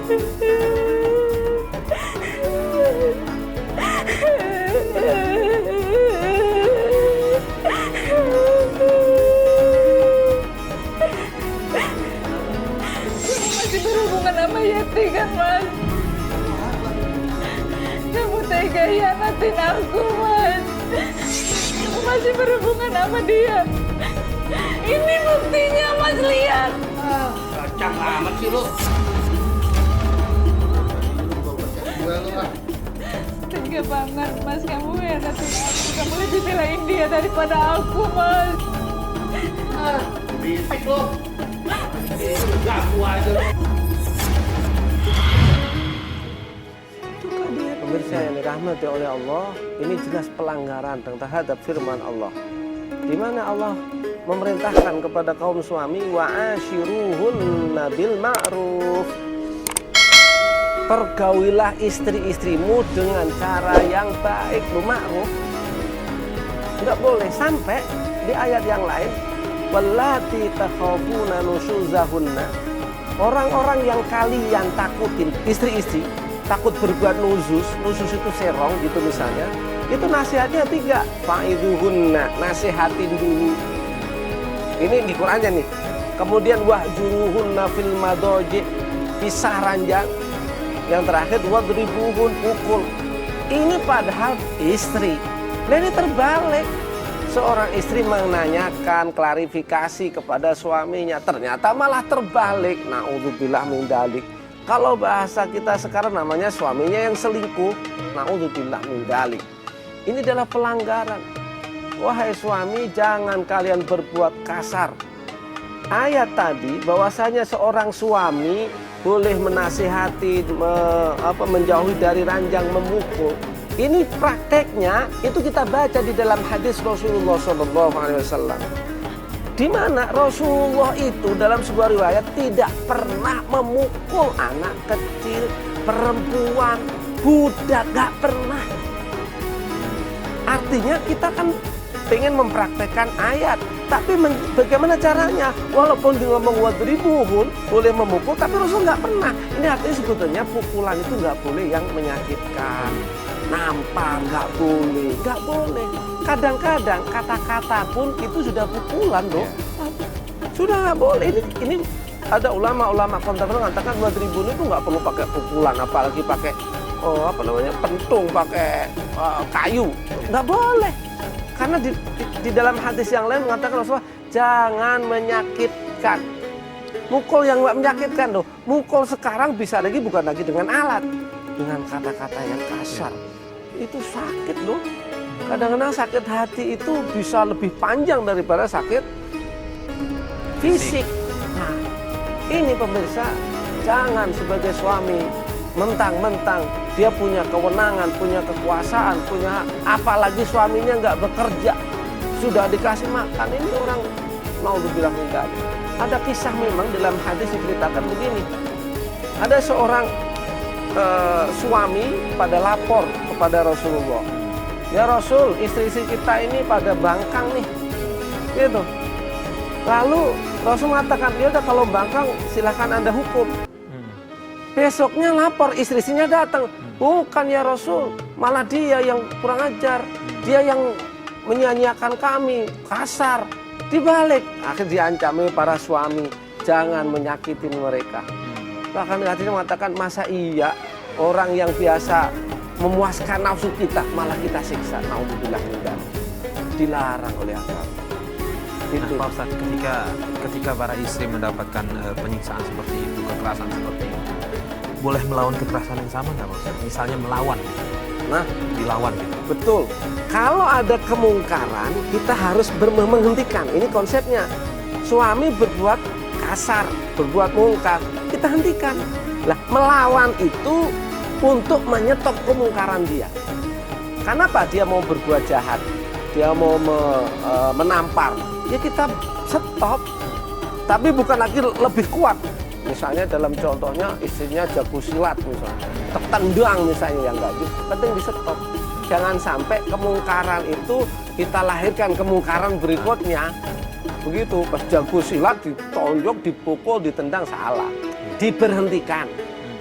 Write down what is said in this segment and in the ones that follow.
Masih berhubungan sama Yati kan, Mas? Kamu tega hianatin aku, Mas. Kamu masih berhubungan sama dia. Ini buktinya, Mas, lihat. Kacang amat sih lu. Tega banget, Mas. Kamu hianatin aku. Kamu lebih belain dia daripada aku, Mas. Bisik lu. Ganggu aja lu. Pemirsa yang dirahmati oleh Allah, ini jelas pelanggaran terhadap firman Allah, di mana Allah memerintahkan kepada kaum suami wa ashiruhunna bil ma'ruf. Pergaulilah istri-istrimu dengan cara yang baik, ma'ruf. Enggak boleh sampai di ayat yang lain wallati takhafuna nusyuzahunna. Orang-orang yang kalian takutin, istri-istri takut berbuat nuzus itu serong gitu misalnya, itu nasihatnya 3, fa'idhuhunna, nasihatin dulu. Ini di Qur'annya nih. Kemudian wahjuruhunna fil madoji, pisah ranjang. Yang terakhir wadribuhun, pukul. Ini padahal istri. Nah ini terbalik. Seorang istri menanyakan klarifikasi kepada suaminya, ternyata malah terbalik. Na'udzubillah min dzalik. Kalau bahasa kita sekarang namanya suaminya yang selingkuh. Na'udzubillah min dzalik. Ini adalah pelanggaran. Wahai suami, jangan kalian berbuat kasar. Ayat tadi bahwasanya seorang suami boleh menasihati, menjauhi dari ranjang, memukul. Ini prakteknya itu kita baca di dalam hadis Rasulullah SAW. Di mana Rasulullah itu dalam sebuah riwayat tidak pernah memukul anak kecil, perempuan, budak, gak pernah. Artinya kita kan pengen mempraktekkan ayat, tapi bagaimana caranya? Walaupun dia ngomong wadribuhun, boleh memukul, tapi Rasul nggak pernah. Ini artinya sebetulnya pukulan itu nggak boleh yang menyakitkan, nampar nggak boleh, nggak boleh. Kadang-kadang kata-kata pun itu sudah pukulan loh, sudah nggak boleh. Ini ada ulama-ulama kontemporer mengatakan wadribun itu nggak perlu pakai pukulan, apalagi pakai pentung, pakai kayu, nggak boleh. Karena di dalam hadis yang lain mengatakan Rasulullah jangan menyakitkan. Mukul yang nggak menyakitkan loh. Mukul sekarang bisa lagi bukan lagi dengan alat, dengan kata-kata yang kasar. Itu sakit loh. Kadang-kadang sakit hati itu bisa lebih panjang daripada sakit fisik. Nah, ini pemirsa, jangan sebagai suami mentang-mentang dia punya kewenangan, punya kekuasaan, punya apalagi suaminya nggak bekerja, sudah dikasih makan. Ini orang mau dibilang enggak. Ada kisah memang dalam hadis diceritakan begini. Ada seorang suami pada lapor kepada Rasulullah. Ya Rasul, istri-istri kita ini pada bangkang nih, gitu. Lalu Rasul mengatakan, ya udah kalau bangkang silahkan Anda hukum. Besoknya lapor, istri-istrinya datang. Bukan ya Rasul, malah dia yang kurang ajar. Dia yang menyanyiakan kami, kasar. Dibalik, akhirnya diancami para suami. Jangan menyakitin mereka. Bahkan hatinya mengatakan, masa iya orang yang biasa memuaskan nafsu kita, malah kita siksa. Naudzubillah min dzalik. Dilarang oleh agama. Itu. Nah, Pak Ustadz, ketika para istri mendapatkan penyiksaan seperti itu, kekerasan seperti itu, boleh melawan kekerasan yang sama nggak Pak Ustadz? Misalnya melawan, Nah, dilawan gitu. betul. Kalau ada kemungkaran, kita harus menghentikan. Ini konsepnya. Suami berbuat kasar, berbuat mungkar, kita hentikan. Lah, melawan itu untuk menyetop kemungkaran dia. Kenapa dia mau berbuat jahat? Dia mau menampar. Ya kita stop. Tapi bukan lagi lebih kuat. Misalnya dalam contohnya istrinya jago silat misalnya, tertendang misalnya, yang enggak, penting di stop. Jangan sampai kemungkaran itu kita lahirkan kemungkaran berikutnya. Begitu, pas jago silat ditonjok, dipukul, ditendang, salah. Diberhentikan.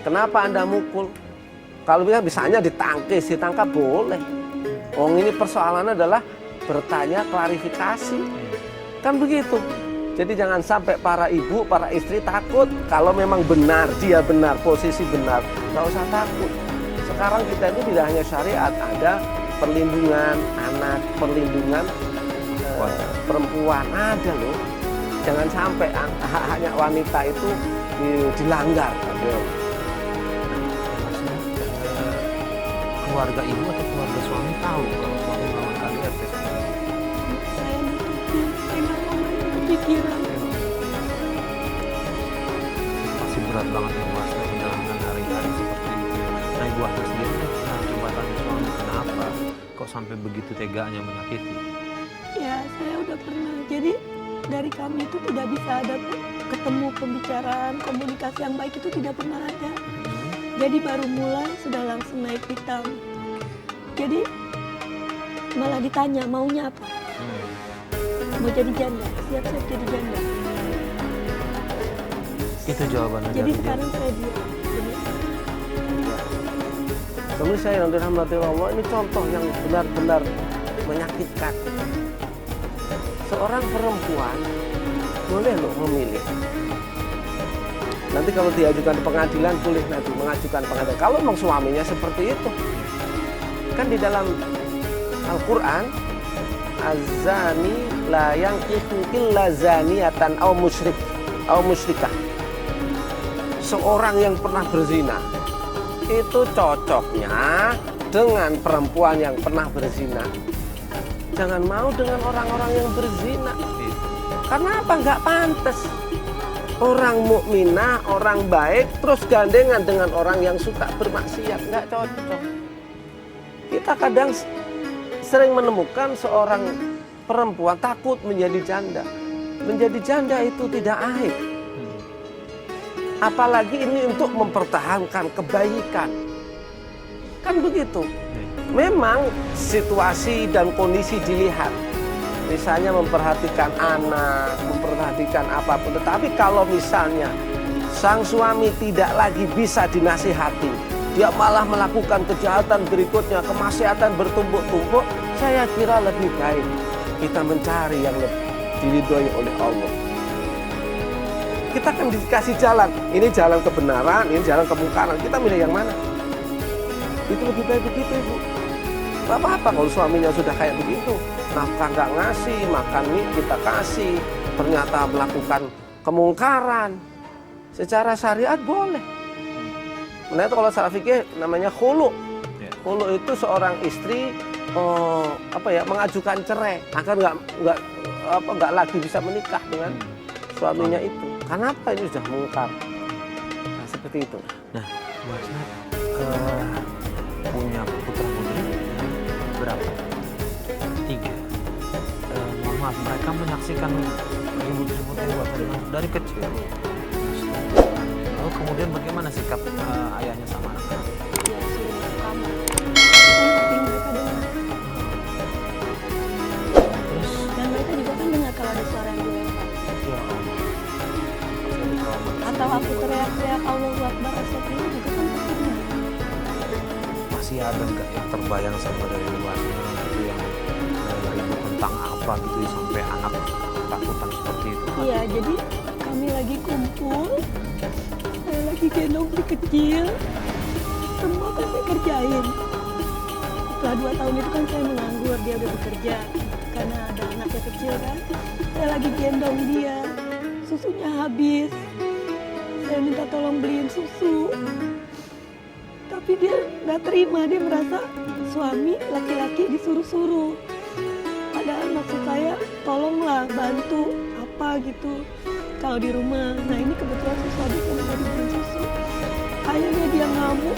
Kenapa Anda mukul? Kalau misalnya ditangkap boleh. Ini persoalannya adalah bertanya klarifikasi. Kan begitu. Jadi jangan sampai para ibu, para istri takut. Kalau memang benar, dia benar, posisi benar, nggak usah takut. Sekarang kita itu tidak hanya syariat, ada perlindungan anak, perlindungan perempuan, ada loh. Jangan sampai hak-haknya wanita itu dilanggar. Keluarga ibu atau keluarga suami tahu kalau suami melawan KDRT? Saya nutupin, emang mama itu kepikiran. Pasti berat banget ya Bu Hasna menjalankan hari-hari seperti itu. Nah Ibu Hasna sendiri udah pernah coba tanya suami kenapa kok sampai begitu teganya menyakiti? Ya, saya udah pernah. Jadi dari kami itu tidak bisa ada ketemu pembicaraan, komunikasi yang baik itu tidak pernah ada. Jadi baru mulai sudah langsung naik pitam. Jadi malah ditanya maunya apa? Mau jadi janda, siap-siap jadi janda. Itu jawabannya Jadi dari dia. sekarang saya diam. Kemudian saya yang dirahmati Allah, ini contoh yang benar-benar menyakitkan. Seorang perempuan boleh loh memilih. Nanti kalau diajukan ke pengadilan boleh nanti mengajukan pengadilan. Kalau memang suaminya seperti itu, kan di dalam Al-Quran, az-zani la yankihu illa zaniyatan aw musyrik aw musyrikah. Seorang yang pernah berzina itu cocoknya dengan perempuan yang pernah berzina. Jangan mau dengan orang-orang yang berzina. Karena apa? Nggak pantas. Orang mukminah, orang baik, terus gandengan dengan orang yang suka bermaksiat, nggak cocok. Kita kadang sering menemukan seorang perempuan takut menjadi janda. Menjadi janda itu tidak aib. Apalagi ini untuk mempertahankan kebaikan. Kan begitu. Memang situasi dan kondisi dilihat. Misalnya memperhatikan anak, memperhatikan apapun. Tetapi kalau misalnya sang suami tidak lagi bisa dinasihati, dia malah melakukan kejahatan berikutnya, kemaksiatan bertumpuk-tumpuk, saya kira lebih baik kita mencari yang lebih diridhoi oleh Allah. Kita kan dikasih jalan, ini jalan kebenaran, ini jalan kemungkaran, kita milih yang mana? Itu lebih baik begitu, Ibu. Gak apa-apa kalau suaminya sudah kayak begitu, nafkah nggak ngasih, makan mie kita kasih, ternyata melakukan kemungkaran, secara syariat boleh. Nah itu kalau secara fikih namanya khulu. Khulu itu seorang istri mengajukan cerai, agar nggak lagi bisa menikah dengan suaminya itu. Karena apa? Ini sudah mungkar. Nah, seperti itu. Nah, Bu Hasna punya putra putri berapa? 3. Mohon maaf, mereka menyaksikan ribut-ribut dari kecil. Lalu kemudian bagaimana sikap ayahnya sama anak-anak? Ya, suruh masuk kamar. Tapi mereka dengar. Terus, Dan mereka juga kan dengar kalau ada suara yang dilempar. ya Allah. Jadi trauma. Atau aku teriak-teriak Allahu Akbar astagfirullah juga kan pasti dengar. Masih ada nggak yang terbayang sama dari luasnya gitu yang ribut tentang apa gitu sampai anak ketakutan seperti itu? Iya, jadi kami lagi kumpul, saya lagi gendong si kecil, semua kan saya kerjain. Setelah 2 tahun itu kan saya menganggur, dia udah bekerja karena ada anaknya kecil kan. Saya lagi gendong dia, susunya habis. Saya minta tolong beliin susu. Tapi dia nggak terima, dia merasa suami laki-laki disuruh-suruh. Padahal maksud saya, tolonglah bantu apa gitu kalau di rumah. Nah ini kebetulan susu habis, yang tadi beliin susu. Akhirnya dia ngamuk,